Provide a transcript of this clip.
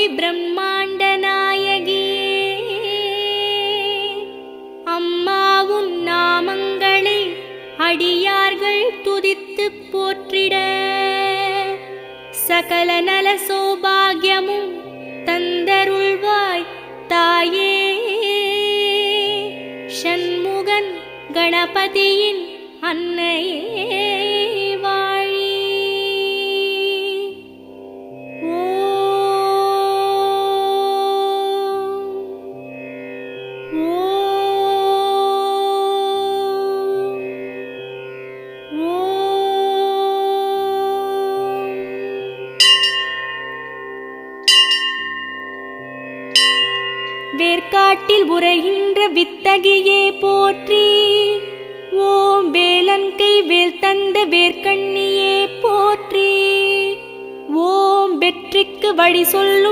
கோடி பிரம்மாண்ட நாயகியே, அம்மா உன் நாமங்களை அடியார்கள் துதித்துப் போற்றிட சகல நல சௌபாகியமும் தந்தருள்வாய் தாயே. ஷண்முகன் கணபதியின் அன்னையே வாழி. வேர்க்காட்டில் உரைகின்ற வித்தகியே போற்றி. ஓம் வேலன்கை வேல் தந்த வேர்க்கண்ணியே போற்றி. ஓம் வெற்றிக்கு வழி சொல்லும்